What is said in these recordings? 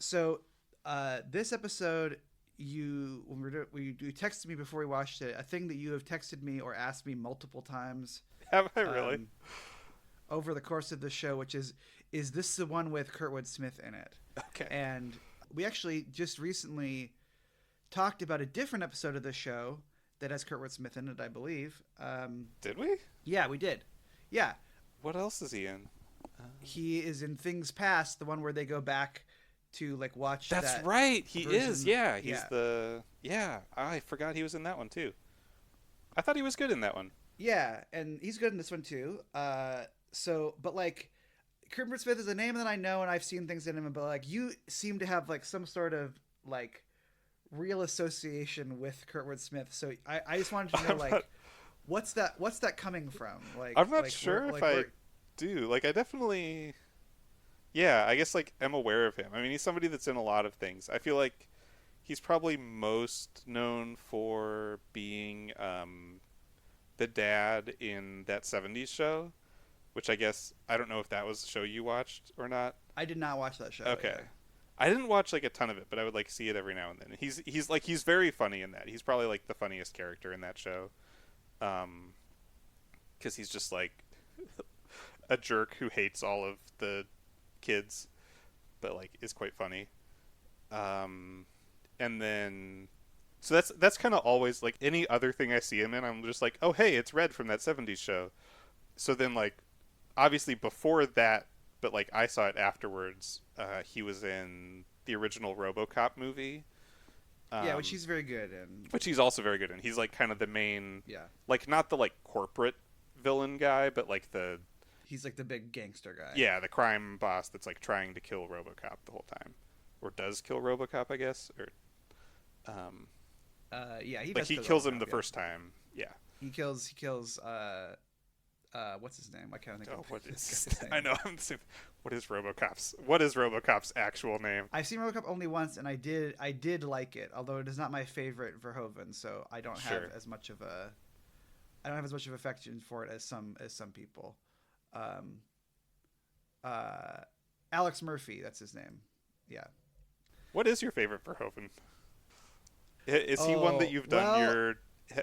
So this episode, you texted me before we watched it, a thing that you have texted me or asked me multiple times Have I really? over the course of the show, which is this the one with Kurtwood Smith in it? Okay. And we actually just recently talked about a different episode of the show that has Kurtwood Smith in it, I believe. Did we? Yeah, we did. Yeah, What else is he in? he is in Things Past, the one where they go back to like watch. That's that right. He version. is. Yeah, he's Yeah. the. Yeah, I forgot he was in that one too. I thought he was good in that one. Yeah, and he's good in this one too. But like, Kurtwood Smith is a name that I know, and I've seen things in him. But like, you seem to have like some sort of like real association with Kurtwood Smith. So I just wanted to know I'm like, not, what's that coming from? Like, I'm not like, sure like, if I do. Like, I definitely. Yeah, I guess like am aware of him. I mean, he's somebody that's in a lot of things. I feel like he's probably most known for being the dad in that '70s show, which I don't know if that was the show you watched or not. I did not watch that show. Okay. Yeah. I didn't watch like a ton of it, but I would like see it every now and then. He's very funny in that. He's probably like the funniest character in that show. Cuz he's just like a jerk who hates all of the kids but like is quite funny. And then so that's kind of always like any other thing I see him in, I'm just like, "Oh, hey, it's Red from that '70s show." So then like obviously before that, but like I saw it afterwards. He was in the original RoboCop movie, Yeah, which he's very good in. which he's also very good in. He's like kind of the main, Yeah, like not the like corporate villain guy, but like the he's like the big gangster guy. the crime boss that's like trying to kill RoboCop the whole time, or does kill RoboCop, I guess, or Yeah, he like does he kill kills him RoboCop, the yeah. first time. Yeah. He kills. What's his name? I can't think Oh, of what this is? guy's name. I know. What is RoboCop's actual name? I've seen RoboCop only once, and I did like it, although it is not my favorite Verhoeven. So I don't have Sure. as much of a, I don't have as much of affection for it as some people. Um, Alex Murphy, that's his name. Yeah. What is your favorite Verhoeven? Is he one that Oh, you've done well,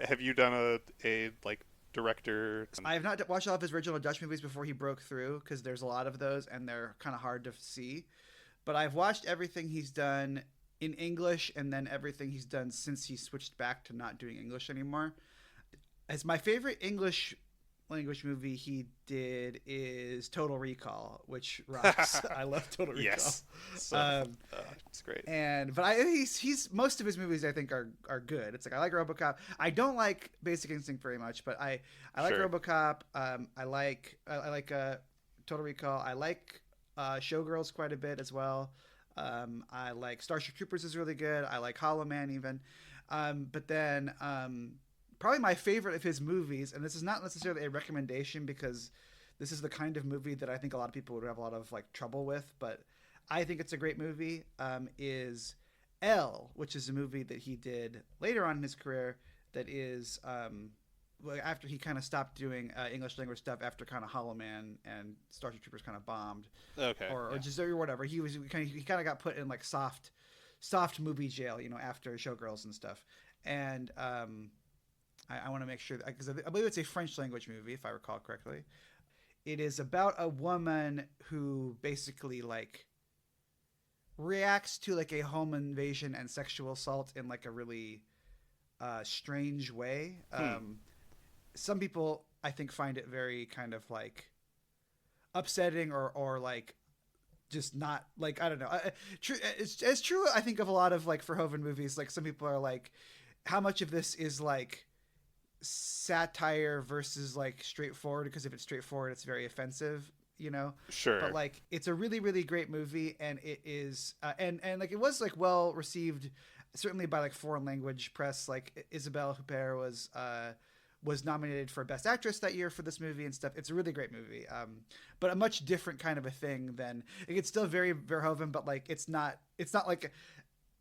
Have you done a like director? I have not watched all of his original Dutch movies before he broke through, because there's a lot of those and they're kind of hard to see. But I've watched everything he's done in English, and then everything he's done since he switched back to not doing English anymore. As my favorite English language movie he did is Total Recall, which rocks. I love Total Recall. Yes. So it's great. But he's most of his movies I think are good. It's like I like RoboCop. I don't like Basic Instinct very much, but I like Sure. RoboCop. I like Total Recall. I like Showgirls quite a bit as well. I like Starship Troopers is really good. I like Hollow Man even. But then probably my favorite of his movies, and this is not necessarily a recommendation because this is the kind of movie that I think a lot of people would have a lot of like trouble with, but I think it's a great movie, is Elle, which is a movie that he did later on in his career that is after he kind of stopped doing English language stuff after kind of Hollow Man and Starship Troopers kind of bombed, Okay. or just or whatever. He kind of got put in like soft movie jail, after Showgirls and stuff. And I want to make sure, because I believe it's a French language movie, if I recall correctly. It is about a woman who basically like reacts to like a home invasion and sexual assault in like a really strange way. Some people I think find it very kind of like upsetting or like just not like, I don't know. It's true I think of a lot of like Verhoeven movies. Like some people are like, how much of this is like satire versus like straightforward, because if it's straightforward it's very offensive, Sure. but like it's a really really great movie, and it is and like it was like well received certainly by like foreign language press. Like Isabelle Huppert was nominated for Best Actress that year for this movie and stuff. It's a really great movie, but a much different kind of a thing than it's still very Verhoeven, but like it's not like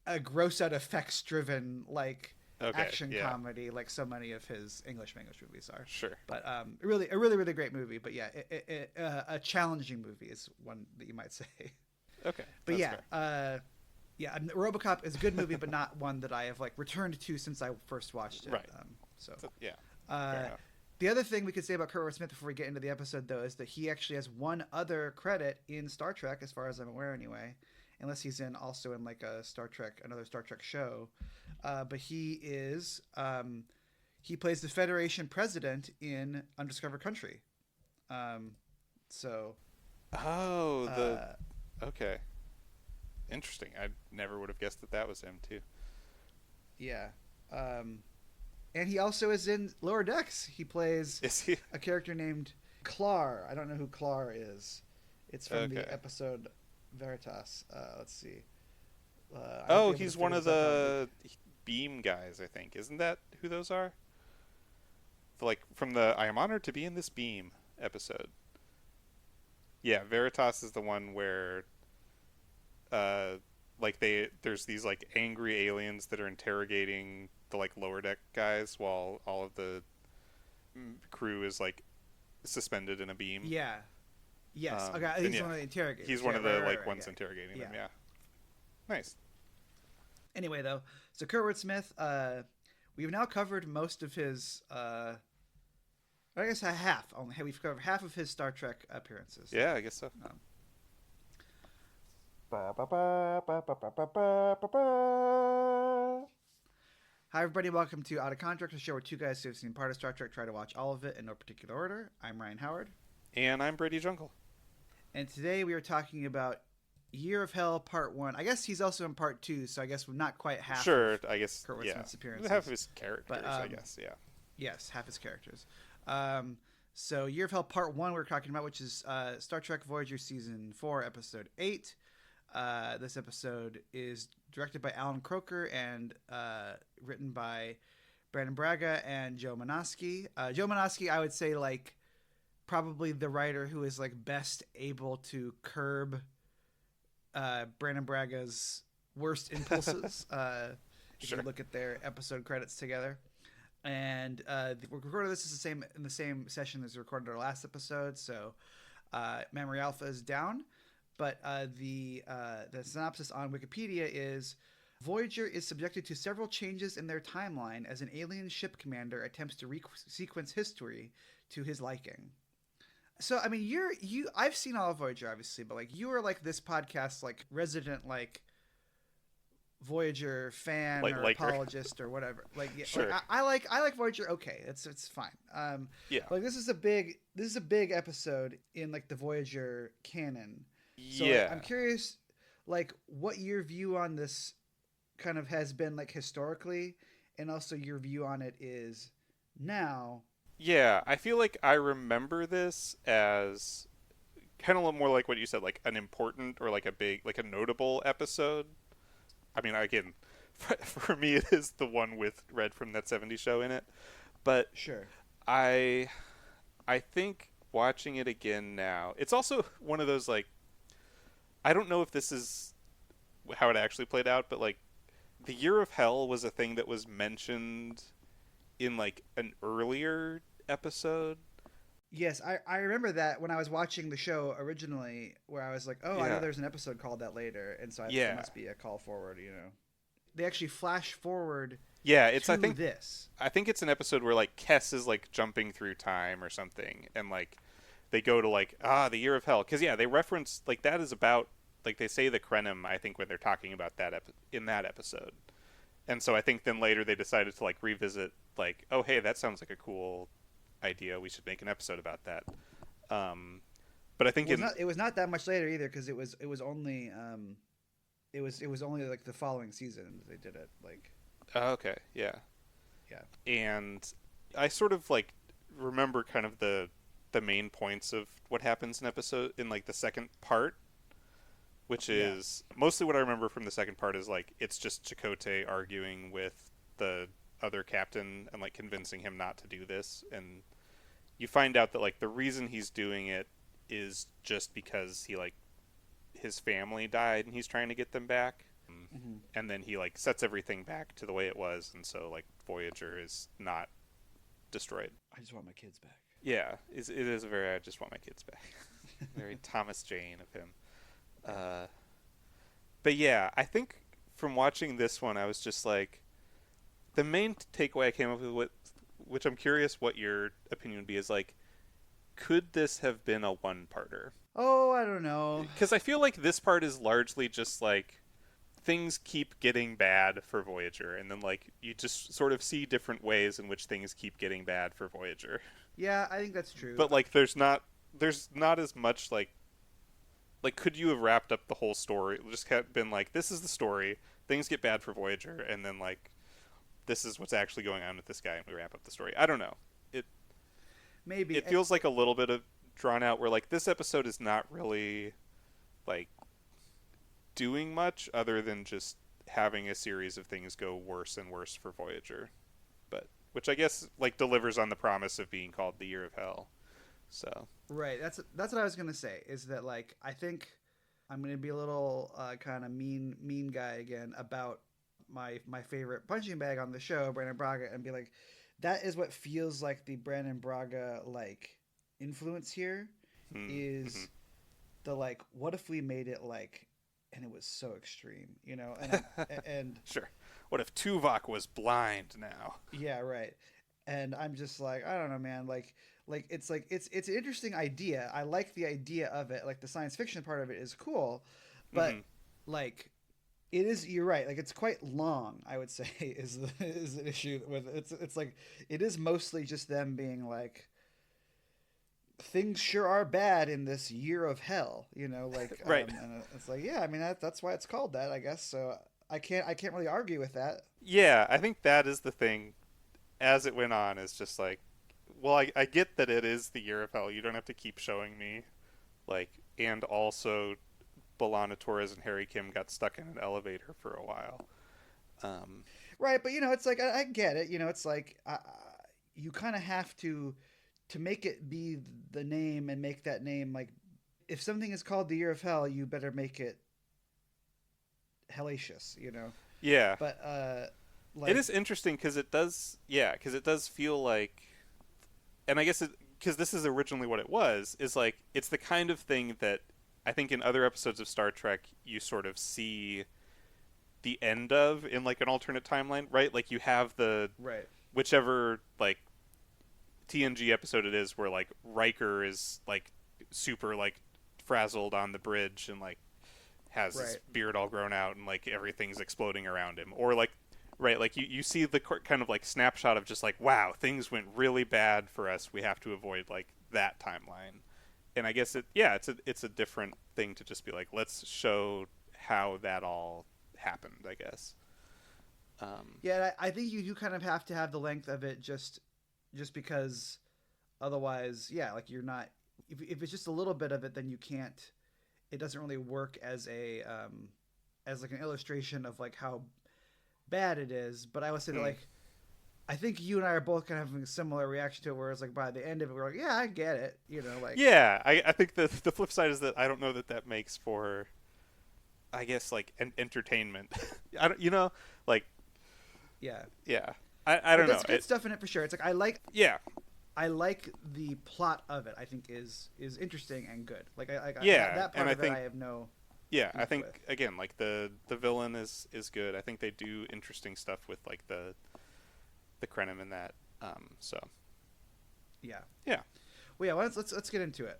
a gross out effects driven like action comedy like so many of his English language movies are. Sure. But really a really really great movie. But yeah, a challenging movie is one that you might say. Okay. But That's yeah, fair. Yeah, RoboCop is a good movie, but not one that I have like returned to since I first watched it. Right. So yeah. the other thing we could say about Kurtwood Smith before we get into the episode, though, is that he actually has one other credit in Star Trek, as far as I'm aware, anyway, unless he's also in like another Star Trek show. But he plays the Federation president in Undiscovered Country. Okay. Interesting. I never would have guessed that was him too. Yeah. And he also is in Lower Decks. He plays a character named Clar. I don't know who Clar is. It's from the episode Veritas. Let's see. He's one of the beam guys, I think. Isn't that who those are? From the I am honored to be in this beam episode. Yeah, Veritas is the one where there's these like angry aliens that are interrogating the like lower deck guys while all of the crew is like suspended in a beam. Yeah. Yes. Okay. He's one of the interrogators. He's one of the ones interrogating them. Yeah. Nice. Anyway, though, so Kurtwood Smith, we've now covered most of his. I guess half. Only we've covered half of his Star Trek appearances. Yeah, I guess so. Hi, everybody. Welcome to Out of Contreks, a show where two guys who have seen part of Star Trek try to watch all of it in no particular order. I'm Ryan Howard. And I'm Brady Jungle. And today we are talking about Year of Hell Part 1. I guess he's also in Part 2, so I guess we're not quite half I guess, Kurtwood Smith's appearances. Half of his characters, I guess, yeah. Yes, half his characters. So Year of Hell Part 1 we're talking about, which is Star Trek Voyager Season 4, Episode 8. This episode is directed by Alan Croker and written by Brandon Braga and Joe Menosky. Joe Menosky, I would say, like, probably the writer who is like best able to curb Brandon Braga's worst impulses. If you look at their episode credits together. And we recorded this in the same session as we recorded our last episode, so Memory Alpha is down. But the synopsis on Wikipedia is: Voyager is subjected to several changes in their timeline as an alien ship commander attempts to sequence history to his liking. So, I mean, I've seen all of Voyager, obviously, but like you are like this podcast's like resident like Voyager fan or apologist or whatever. Like, yeah, sure. Like, I like Voyager. Okay, it's fine. Like this is a big episode in like the Voyager canon. So I'm curious, like, what your view on this kind of has been like historically, and also your view on it is now. Yeah, I feel like I remember this as kind of a little more like what you said, like an important or like a notable episode. I mean, again, for me, it is the one with Red from That 70s Show in it. But sure, I think watching it again now, it's also one of those, like, I don't know if this is how it actually played out, but like the Year of Hell was a thing that was mentioned in like an earlier episode. Yes, I remember that when I was watching the show originally, where I was like, oh, I know there's an episode called that later, and so there must be a call forward, you know. They actually flash forward I think it's an episode where like Kess is like jumping through time or something, and like they go to like, the Year of Hell. Because, they reference, like, that is about, like, they say the Krenim, I think, when they're talking about that in that episode. And so I think then later they decided to, like, revisit, like, oh, hey, that sounds like a cool idea. We should make an episode about that. But I think it was not that much later either, because it was only like the following season they did it. Like. Okay, yeah. Yeah. And I sort of, like, remember kind of the main points of what happens in like the second part, which is mostly what I remember from the second part is like it's just Chakotay arguing with the other captain and like convincing him not to do this, and you find out that like the reason he's doing it is just because his family died and he's trying to get them back. Mm-hmm. And then he like sets everything back to the way it was, and so like Voyager is not destroyed. I just want my kids back. Yeah, it is a very I just want my kids back. Very Thomas Jane of him. But yeah, I think from watching this one, I was just like, the main takeaway I came up with, which I'm curious what your opinion would be, is like, could this have been a one-parter? Oh, I don't know. Because I feel like this part is largely just like things keep getting bad for Voyager, and then like you just sort of see different ways in which things keep getting bad for Voyager. Yeah, I think that's true. But like there's not as much like could you have wrapped up the whole story? Just been like, this is the story, things get bad for Voyager, and then like this is what's actually going on with this guy, and we wrap up the story. I don't know. Maybe It feels like a little bit of drawn out, where like this episode is not really like doing much other than just having a series of things go worse and worse for Voyager, but which I guess like delivers on the promise of being called the Year of Hell. So right. That's what I was gonna say. Is that like I think I'm gonna be a little kind of mean guy again about my favorite punching bag on the show, Brandon Braga, and be like, that is what feels like the Brandon Braga like influence here is the like, what if we made it like, and it was so extreme, you know, and sure, what if Tuvok was blind now? Yeah, right. And I'm just like, I don't know, man. Like it's an interesting idea. I like the idea of it. Like the science fiction part of it is cool, but like it is. You're right. Like it's quite long. I would say is the issue with it. It's like it is mostly just them being like, things sure are bad in this year of hell. You know, like right. And it's like, yeah. I mean that's why it's called that, I guess. So I can't really argue with that. Yeah, I think that is the thing. As it went on, is just like, well, I get that it is the Year of Hell. You don't have to keep showing me, like, and also, B'Elanna Torres and Harry Kim got stuck in an elevator for a while. Right, but you know, it's like I get it. You know, it's like you kind of have to make it be the name and make that name like, if something is called the Year of Hell, you better make it hellacious. You know. Yeah. But like, it is interesting because it does feel like, and I guess because this is originally what it was, is like it's the kind of thing that I think in other episodes of Star Trek you sort of see the end of in like an alternate timeline, right? Like you have the right, whichever like TNG episode it is where like Riker is like super like frazzled on the bridge and like has his beard all grown out and like everything's exploding around him, or like right, like you see the kind of like snapshot of just like, wow, things went really bad for us, we have to avoid like that timeline. And I guess it's a different thing to just be like, let's show how that all happened, I guess. Yeah, I think you do kind of have to have the length of it just because otherwise, yeah, like you're not, if it's just a little bit of it, then you can't, it doesn't really work as a as like an illustration of like how bad it is. But I would say that like, I think you and I are both kind of having a similar reaction to it, where it's like by the end of it we're like, yeah, I get it, you know, like, yeah, I think the flip side is that I don't know that makes for, I guess, like an entertainment. I don't, you know, like, yeah I don't know, there's good stuff in it for sure. It's like I like the plot of it. I think is interesting and good. Like that part of it, I have no. Yeah, I think with. Again, like the villain is good. I think they do interesting stuff with like the Krenim in that. So. Yeah. Yeah. Well, yeah. Let's get into it.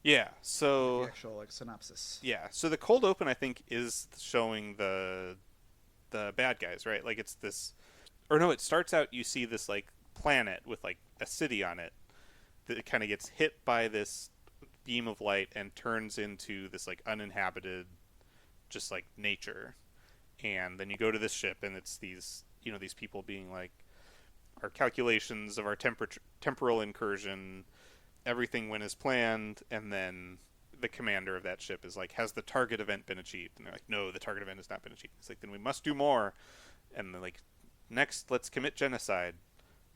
Yeah. So. The actual like synopsis. Yeah. So the cold open, I think, is showing the bad guys, right? Like it's this, or no, it starts out, you see this like planet with like a city on it that kind of gets hit by this beam of light and turns into this like uninhabited, just like nature. And then you go to this ship and it's these, you know, these people being like, our calculations of our temporal incursion, everything went as planned. And then the commander of that ship is like, has the target event been achieved? And they're like, no, the target event has not been achieved. It's like, then we must do more. And they're like, next, let's commit genocide.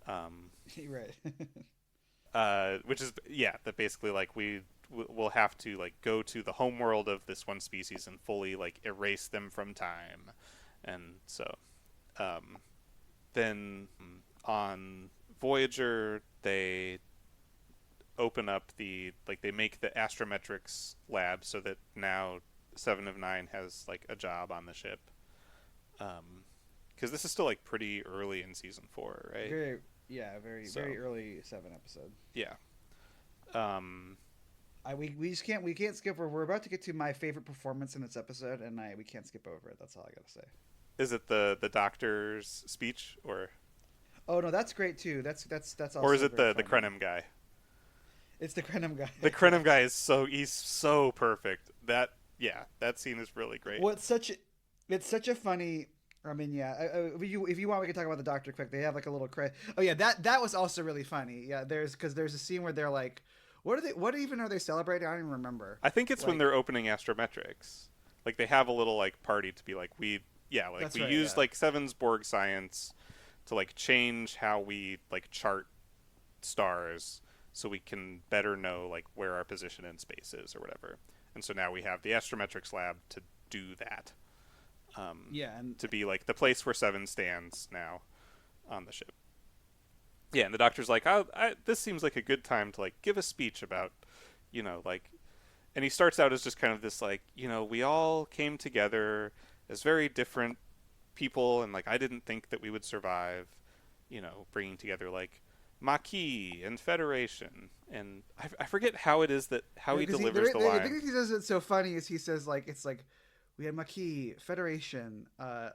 Right. Which is, yeah, that basically like we'll have to like go to the homeworld of this one species and fully like erase them from time. And so then on Voyager they open up they make the astrometrics lab so that now Seven of Nine has like a job on the ship. Because this is still like pretty early in season 4, right? Very early 7 episode. Yeah. We just can't skip over. We're about to get to my favorite performance in this episode, and we can't skip over it. That's all I gotta say. Is it the doctor's speech, or? Oh no, that's great too. That's also. Or is it the Krenim guy? It's the Krenim guy. The Krenim guy is he's so perfect. That scene is really great. Well, it's such a funny. I mean, yeah. If you want, we can talk about the doctor quick. They have like a little Oh yeah, that was also really funny. Yeah, there's a scene where they're like, what even are they celebrating? I don't even remember. I think it's when they're opening Astrometrics. Like they have a little like party to be like we use like Seven's Borg science to like change how we like chart stars so we can better know like where our position in space is or whatever. And so now we have the Astrometrics lab to do that. And to be like the place where Seven stands now on the ship. Yeah, and the doctor's like, this seems like a good time to like give a speech about, like, and he starts out as just kind of this like, we all came together as very different people, and like I didn't think that we would survive, bringing together like Maquis and Federation, and I forget how it is how he delivers the line. I think he does it so funny is he says like it's like. We had Maquis, Federation,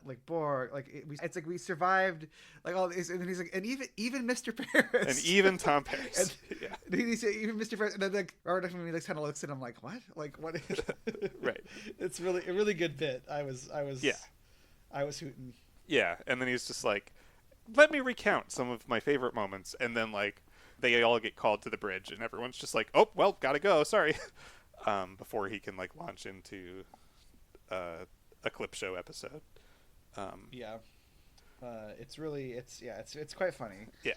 like Borg, like it's like we survived, like all this, and then he's like, and even Mr. Paris, and even Tom Paris, and he said even Mr. Paris, and then like Robert F. like kind of looks at him like what, right? It's really a really good bit. I was hooting. Yeah, and then he's just like, let me recount some of my favorite moments, and then like they all get called to the bridge, and everyone's just like, oh well, gotta go, sorry, before he can like launch into. A clip show episode. It's quite funny. Yeah.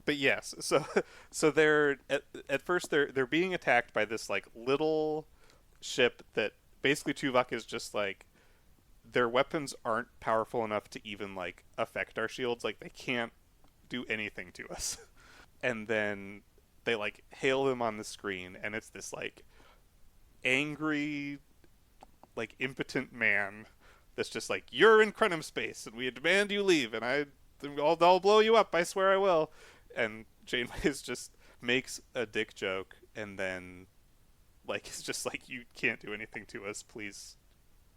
But yes, so they're at first they're being attacked by this like little ship that basically Tuvok is just like their weapons aren't powerful enough to even like affect our shields, like they can't do anything to us. And then they like hail them on the screen, and it's this like angry, like impotent man that's just like, you're in Krenim space and we demand you leave, and I'll blow you up, I swear I will. And Janeway just makes a dick joke, and then like it's just like, you can't do anything to us, please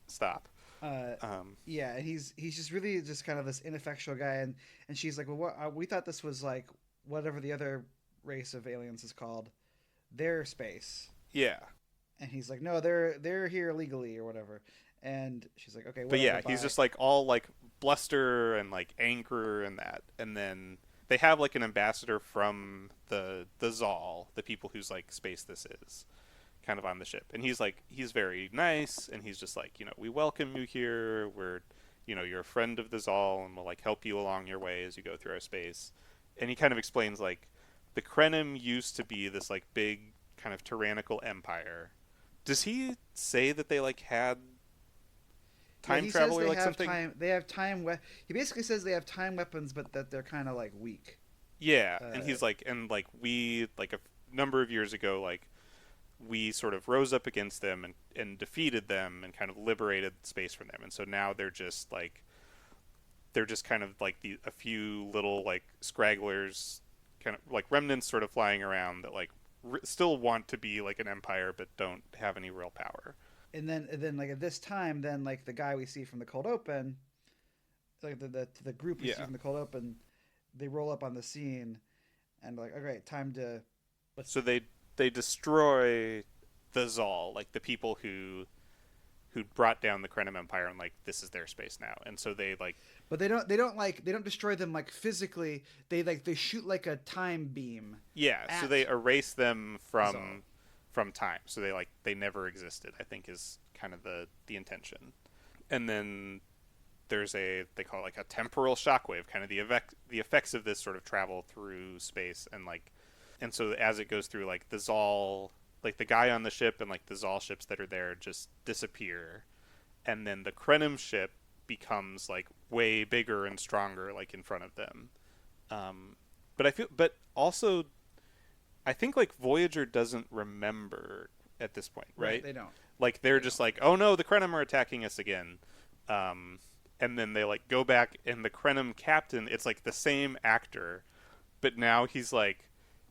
stop. And he's just really just kind of this ineffectual guy, and she's like, well, we thought this was like whatever the other race of aliens is called, their space. Yeah. And he's like, no, they're here legally or whatever. And she's like, okay, whatever, but yeah, bye. He's just like all like bluster and like anger and that. And then they have like an ambassador from the Zal, the people whose like space this is, kind of on the ship. And he's very nice, and he's just like, we welcome you here. We're, you're a friend of the Zal, and we'll like help you along your way as you go through our space. And he kind of explains like the Krenim used to be this like big kind of tyrannical empire. Does he say that they like had time travel or like something? They have time. He basically says they have time weapons, but that they're kind of like weak. Yeah, and he's like, and like we like a number of years ago, like we sort of rose up against them and defeated them and kind of liberated space from them, and so now they're just kind of like a few little like scragglers, kind of like remnants, sort of flying around that like. Still want to be like an empire but don't have any real power. And then like at this time, then like the guy we see from the cold open, like the group we see from the cold open, they roll up on the scene and like, okay, time to so they destroy the Zal, like the people who brought down the Krenim Empire, and like this is their space now. And so they like, but they don't destroy them like physically. They shoot like a time beam. Yeah, so they erase them from time. So they never existed, I think, is kind of the intention. And then there's they call it like a temporal shockwave, kind of the effects of this sort of travel through space, and so as it goes through, like the Zal, like the guy on the ship and like the Zal ships that are there just disappear, and then the Krenim ship becomes like way bigger and stronger, like in front of them. But also I think like Voyager doesn't remember at this point, right? They don't. Like they're They just don't. like, oh no, the Krenim are attacking us again. And then they like go back, and the Krenim captain, it's like the same actor, but now he's like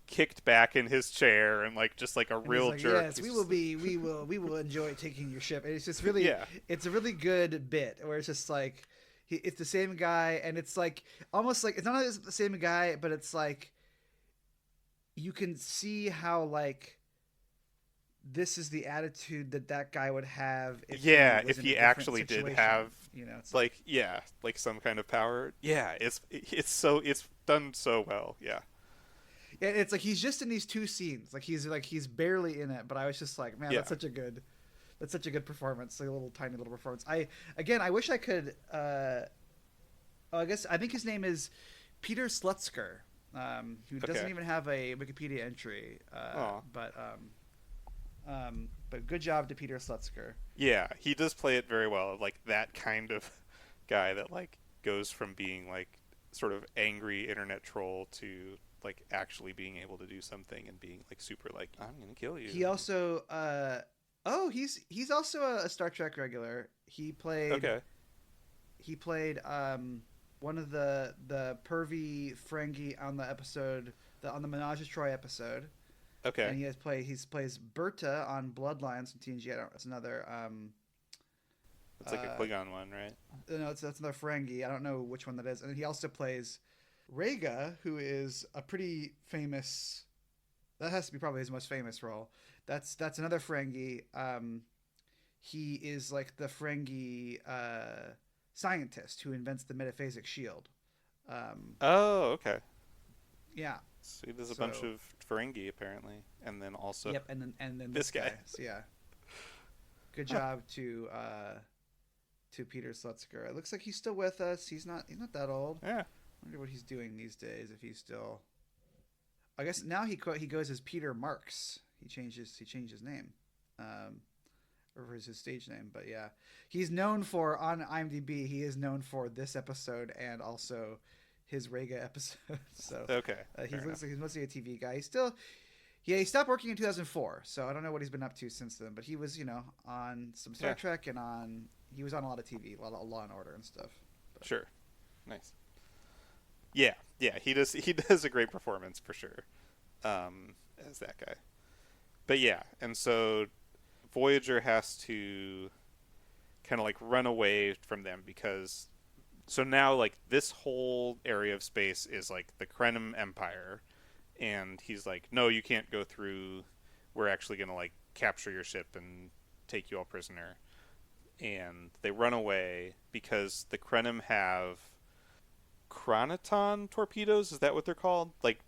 kicked back in his chair and like just like a And he's real like, jerk. "Yes, He's we just will be. We will enjoy taking your ship." And it's just really, yeah, it's a really good bit where it's just like, it's the same guy, and it's like almost like it's not the same guy, but it's like you can see how like this is the attitude that guy would have if yeah. he was If in a he different actually did situation. have You know, it's like yeah, like some kind of power. Yeah, it's done so well. Yeah, yeah, it's like he's just in these two scenes. Like he's barely in it, but I was just like, man, yeah. that's such a good performance. Like a little tiny little performance. I wish I could. I think his name is Peter Slutzker, who doesn't Okay. even have a Wikipedia entry. Aw. But good job to Peter Slutzker. Yeah, he does play it very well. Like that kind of guy that like goes from being like sort of angry internet troll to like actually being able to do something and being like super like I'm gonna kill you. He also he's also a Star Trek regular. Okay. He played one of the pervy Ferengi on the episode on the Menage a Troy episode. Okay. And he plays Berta on Bloodlines from TNG. It's another It's like a Klingon one, right? no, that's another Ferengi. I don't know which one that is. And he also plays Rhaegar, who is a pretty famous. That has to be probably his most famous role. That's another Ferengi. He is like the Ferengi scientist who invents the metaphasic shield. Oh, okay. Yeah. So there's a bunch of Ferengi apparently, and then also Yep, and then this guy. So, yeah. Good job to Peter Slutzker. It looks like he's still with us. He's not that old. Yeah. I wonder what he's doing these days. If he's still, I guess now he goes as Peter Marks. He changed his name, or his stage name. But yeah, he's known for on IMDb. He is known for this episode and also his Rhaegar episode. So Okay. he looks like he's mostly a TV guy. He stopped working in 2004. So I don't know what he's been up to since then. But he was on some Star Trek and he was on a lot of TV, a lot of Law and Order and stuff. But. Sure. Nice. Yeah, he does a great performance for sure, as that guy. But yeah, and so Voyager has to kind of like run away from them because so now like this whole area of space is like the Krenim Empire, and he's like, no, you can't go through. We're actually gonna like capture your ship and take you all prisoner. And they run away because the Krenim have chronoton torpedoes. Is that what they're called? Like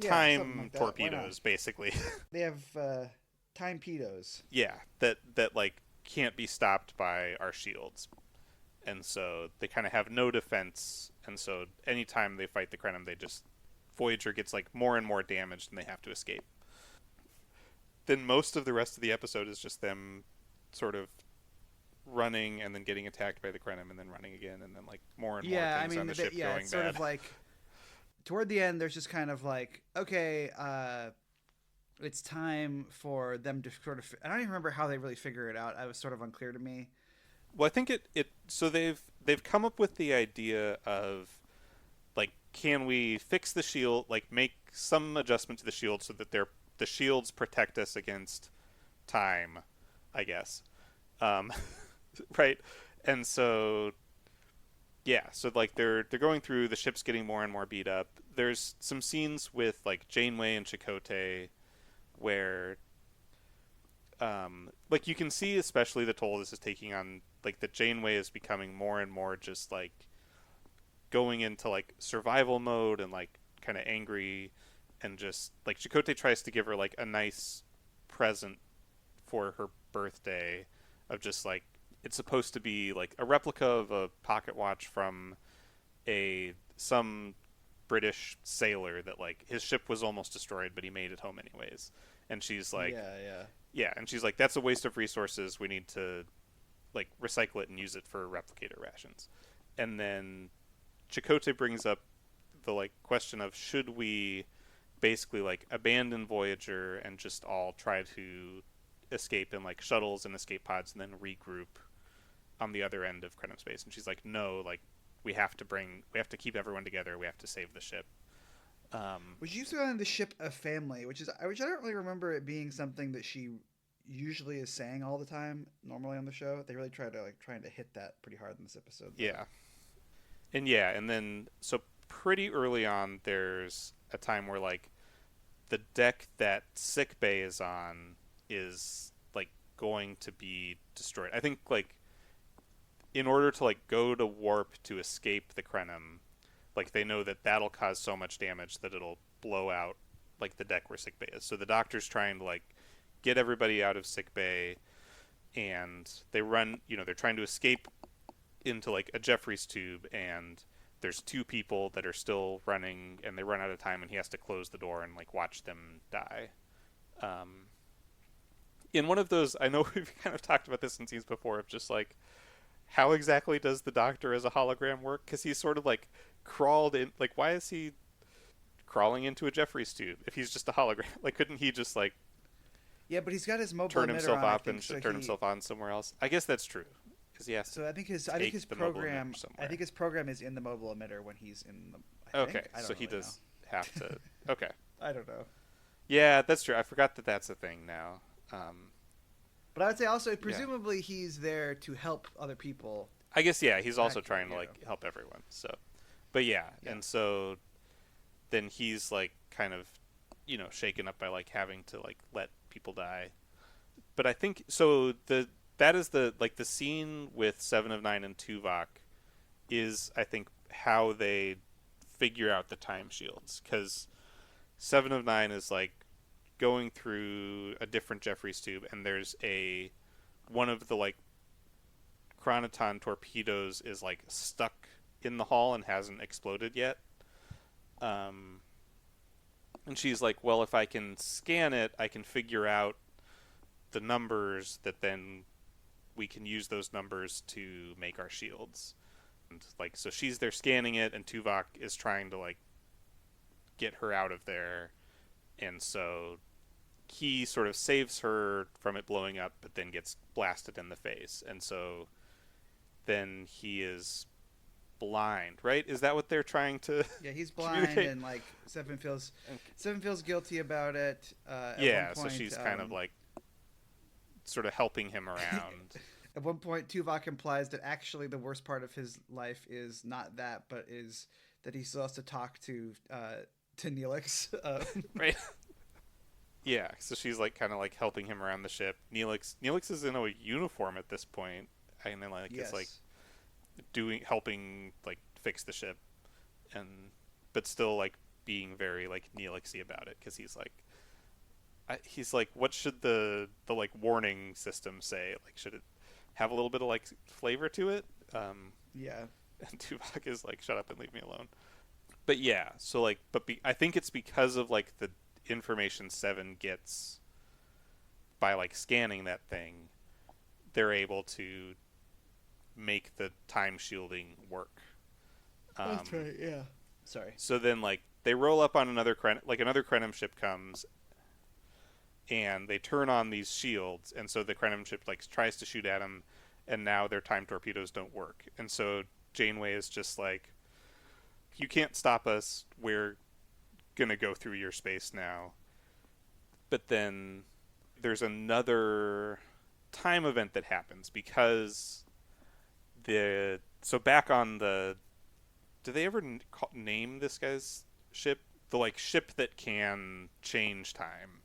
time like torpedoes, basically. They have time pedos. Yeah, that like can't be stopped by our shields, and so they kind of have no defense. And so anytime they fight the Krenim, Voyager gets like more and more damaged, and they have to escape. Then most of the rest of the episode is just them sort of running and then getting attacked by the Krenim and then running again and then like more and more things on the ship going it's sort bad. of like toward the end there's just kind of like, okay, it's time for them to sort of, I don't even remember how they really figure it out. It was sort of unclear to me. Well, I think so they've come up with the idea of like, can we fix the shield, like make some adjustment to the shield so that the shields protect us against time, I guess. Right. And so yeah, so like they're going through, the ship's getting more and more beat up. There's some scenes with like Janeway and Chakotay where like you can see especially the toll this is taking on, like that Janeway is becoming more and more just like going into like survival mode and like kind of angry, and just like Chakotay tries to give her like a nice present for her birthday of just like, it's supposed to be like a replica of a pocket watch from some British sailor that like his ship was almost destroyed but he made it home anyways. And she's like, and she's like, that's a waste of resources, we need to like recycle it and use it for replicator rations. And then Chakotay brings up the like question of, should we basically like abandon Voyager and just all try to escape in like shuttles and escape pods and then regroup on the other end of Krenim space. And she's like, no, like we have to keep everyone together. We have to save the ship. Which used to on the ship a family, which I don't really remember it being something that she usually is saying all the time. Normally on the show, they really trying to hit that pretty hard in this episode. Though. And then so pretty early on, there's a time where like the deck that sick bay is on is like going to be destroyed. I think like in order to like go to warp to escape the Krenim, like they know that that'll cause so much damage that it'll blow out like the deck where sick bay is. So the doctor's trying to like get everybody out of sick bay, and they run, they're trying to escape into like a Jeffries tube, and there's two people that are still running, and they run out of time, and he has to close the door and like watch them die. In one of those, I know we've kind of talked about this in scenes before, of just like how exactly does the doctor as a hologram work? Because he's sort of like crawled in, like why is he crawling into a Jeffries tube if he's just a hologram? Like couldn't he just like but he's got his mobile turn himself on, up and turn himself on somewhere else? I guess that's true. So I think his program is in the mobile emitter when he's in the. Okay, so he does have to. Okay, I don't know. Yeah, that's true. I forgot that that's a thing now. But I would say also, presumably, he's there to help other people. I guess he's also trying to like help everyone. So, but and so then he's like kind of, shaken up by like having to like let people die. But I think so. That is the scene with Seven of Nine and Tuvok is, I think, how they figure out the time shields, because Seven of Nine is like going through a different Jeffries tube, and there's one of the like Chronoton torpedoes is like stuck in the hull and hasn't exploded yet. And she's like, well, if I can scan it, I can figure out the numbers that then we can use those numbers to make our shields. And like, so she's there scanning it, and Tuvok is trying to like get her out of there. And so he sort of saves her from it blowing up, but then gets blasted in the face. And so then he is blind, right? Is that what they're trying to he's blind, and like Seven feels guilty about it. At one point, so she's kind of like sort of helping him around. At one point, Tuvok implies that actually the worst part of his life is not that, but is that he still has to talk to Neelix. Right. Yeah, so she's like kind of like helping him around the ship. Neelix is in a uniform at this point, and then like it's like helping like fix the ship, but still like being very like Neelixy about it, because he's like, what should the like warning system say? Like, should it have a little bit of like flavor to it? And Tuvok is like, shut up and leave me alone. But so like, I think it's because of like the information Seven gets by like scanning that thing, they're able to make the time shielding work. That's right. Yeah. Sorry. So then like they roll up on another Krenim ship comes, and they turn on these shields, and so the Krenim ship like tries to shoot at them, and now their time torpedoes don't work, and so Janeway is just like, you can't stop us, we're gonna go through your space now. But then there's another time event that happens, because so back on do they ever name this guy's ship? The like ship that can change time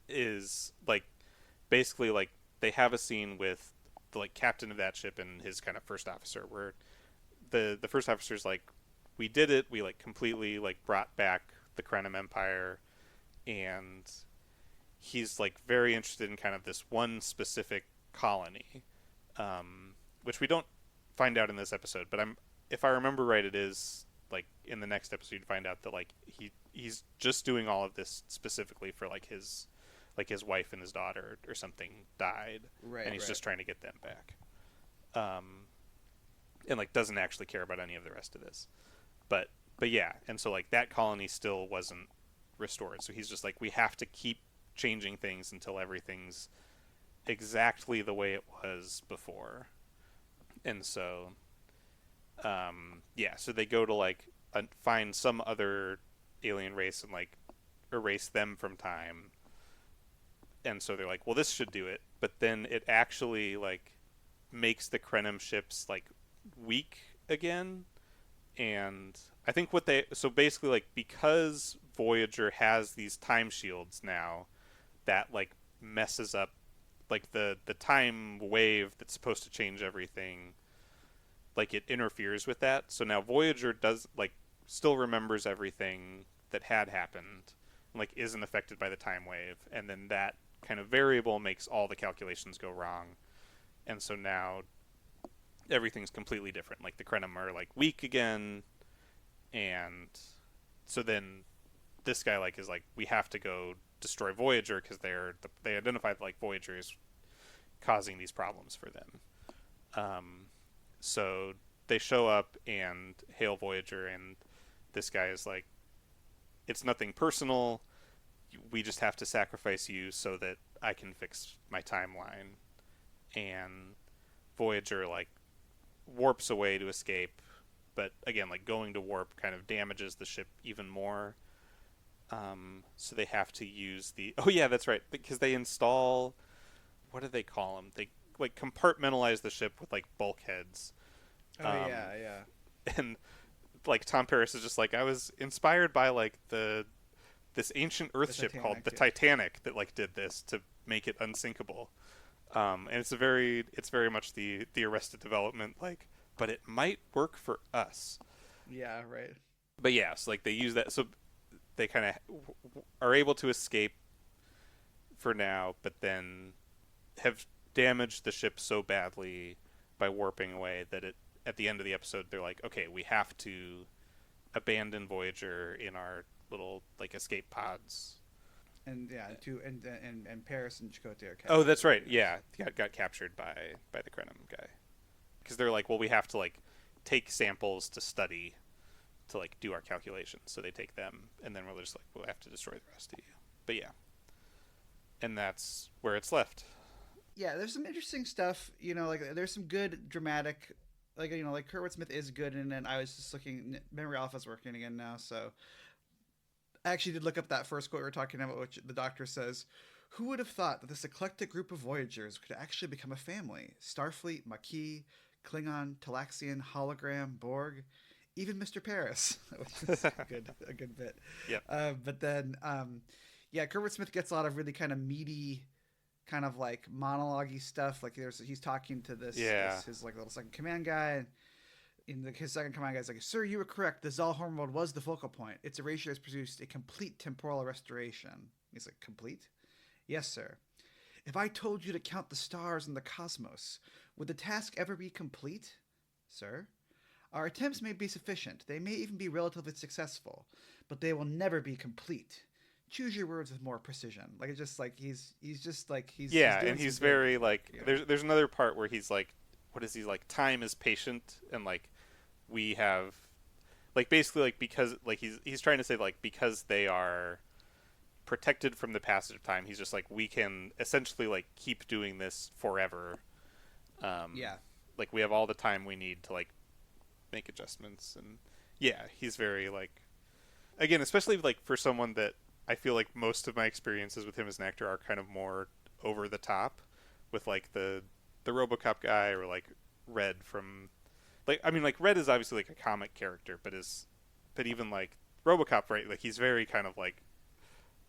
is like basically like they have a scene with the like captain of that ship and his kind of first officer, where the first officer's like, we did it, we like completely like brought back the Krenim Empire, and he's like very interested in kind of this one specific colony, which we don't find out in this episode, but if I remember right, it is like in the next episode you'd find out that like he's just doing all of this specifically for like his wife and his daughter or something died, right, and he's just trying to get them back, and like doesn't actually care about any of the rest of this, but and so like that colony still wasn't restored, so he's just like, we have to keep changing things until everything's exactly the way it was before. And so, yeah, so they go to like find some other alien race and like erase them from time. And so they're like, well, this should do it. But then it actually like makes the Krenim ships like weak again. And I think what they so basically like because Voyager has these time shields now that like messes up like the time wave that's supposed to change everything, like it interferes with that. So now Voyager does like still remembers everything that had happened, like isn't affected by the time wave, and then that kind of variable makes all the calculations go wrong. And so now everything's completely different. Like the Krenim are like weak again, and so then this guy like is like, we have to go destroy Voyager because they identified like Voyager is causing these problems for them. So they show up and hail Voyager, and this guy is like, it's nothing personal. We just have to sacrifice you so that I can fix my timeline. And Voyager like warps away to escape, but again, like going to warp kind of damages the ship even more. So they have to use oh yeah, that's right, because they install, what do they call them? They like compartmentalize the ship with like bulkheads. Oh yeah. And like Tom Paris is just like, I was inspired by like this ancient Earth ship called the Titanic that like did this to make it unsinkable. And it's very much the Arrested Development like, but it might work for us. Yeah, right. But yeah, so like they use that, so they kind of are able to escape for now, but then have damaged the ship so badly by warping away that at the end of the episode they're like, okay, we have to abandon Voyager in our little like escape pods. And yeah, and Paris and Chakotay are captured. Oh, that's right. Yeah, got captured by the Krenim guy, because they're like, well, we have to like take samples to study to like do our calculations. So they take them, and then we're just like, we'll have to destroy the rest of you. But yeah, and that's where it's left. Yeah, there's some interesting stuff. Like there's some good dramatic, like like Kurtwood Smith is good, and then I was just looking. Memory Alpha's working again now, so. I actually did look up that first quote we were talking about, which the Doctor says, "Who would have thought that this eclectic group of Voyagers could actually become a family? Starfleet, Maquis, Klingon, Talaxian, Hologram, Borg, even Mr. Paris," which is a good bit. Yeah. But then, yeah, Kurtwood Smith gets a lot of really kind of meaty, kind of like monologue-y stuff. Like he's talking to his like little second command guy. And his second command guy's like, "Sir, you were correct. The Zal homeworld was the focal point. Its erasure has produced a complete temporal restoration." He's like, "Complete?" "Yes, sir. If I told you to count the stars in the cosmos, would the task ever be complete?" "Sir, our attempts may be sufficient. They may even be relatively successful, but they will never be complete. Choose your words with more precision." Like, it's just like he's yeah, and he's very like, there's another part where he's like, what is he like? Time is patient, and like we have, like basically like because like he's trying to say like because they are protected from the passage of time, he's just like, we can essentially like keep doing this forever. Yeah. Like we have all the time we need to like make adjustments, and yeah, he's very like, again, especially like for someone that I feel like most of my experiences with him as an actor are kind of more over the top, with like the RoboCop guy, or like Red from, like, I mean, like Red is obviously like a comic character, but even like RoboCop, right? Like he's very kind of like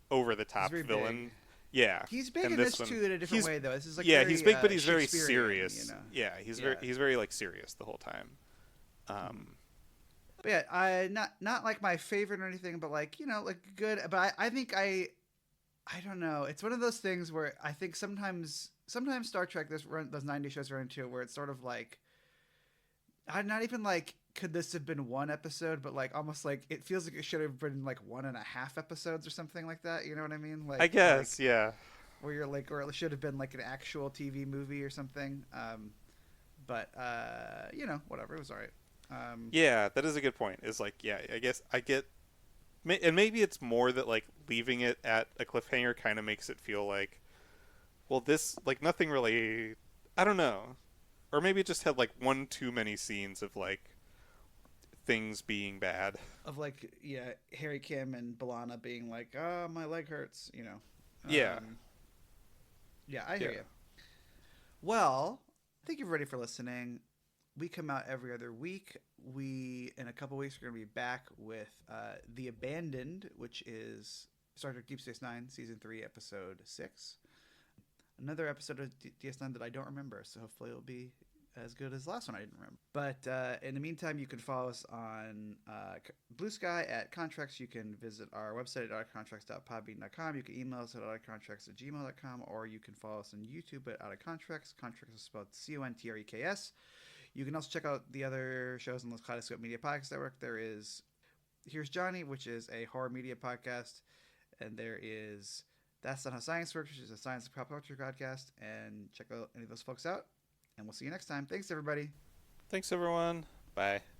over the top villain. Big. Yeah, he's big in this too in a different way though. This is like he's big, but he's very serious. Yeah, he's very like serious the whole time. But yeah, not like my favorite or anything, but like like good. But I think I don't know. It's one of those things where I think sometimes Star Trek, those 90s shows run into it, where it's sort of like, I'm not even like, could this have been one episode, but like almost like it feels like it should have been like 1.5 episodes or something like that. You know what I mean? Like, I guess, like, yeah. Where you're like, or it should have been like an actual TV movie or something. But whatever, it was all right. Yeah, that is a good point. Is like, yeah, I guess I get, and maybe it's more that like leaving it at a cliffhanger kind of makes it feel like, well, this like nothing really. I don't know, or maybe it just had like one too many scenes of like things being bad. Of like, yeah, Harry Kim and Balana being like, "Oh, my leg hurts," you know. Yeah, Yeah, I hear yeah. you. Well, thank you everybody for listening. We come out every other week. We in a couple weeks we're going to be back with The Abandoned, which is Star Trek Deep Space Nine, season 3, episode 6. Another episode of DS9 that I don't remember, so hopefully it'll be as good as the last one I didn't remember. But in the meantime, you can follow us on Blue Sky at Contreks. You can visit our website at outofcontreks.podbean.com. You can email us at outofcontreks@gmail.com, or you can follow us on YouTube at Out of Contreks. Contreks is spelled Contreks. You can also check out the other shows on the Kaleidoscope Media Podcast Network. There is Here's Johnny, which is a horror media podcast, and there is That's Not How Science Works, which is a science and pop culture podcast. And check out any of those folks out, and we'll see you next time. Thanks, everybody. Thanks everyone. Bye.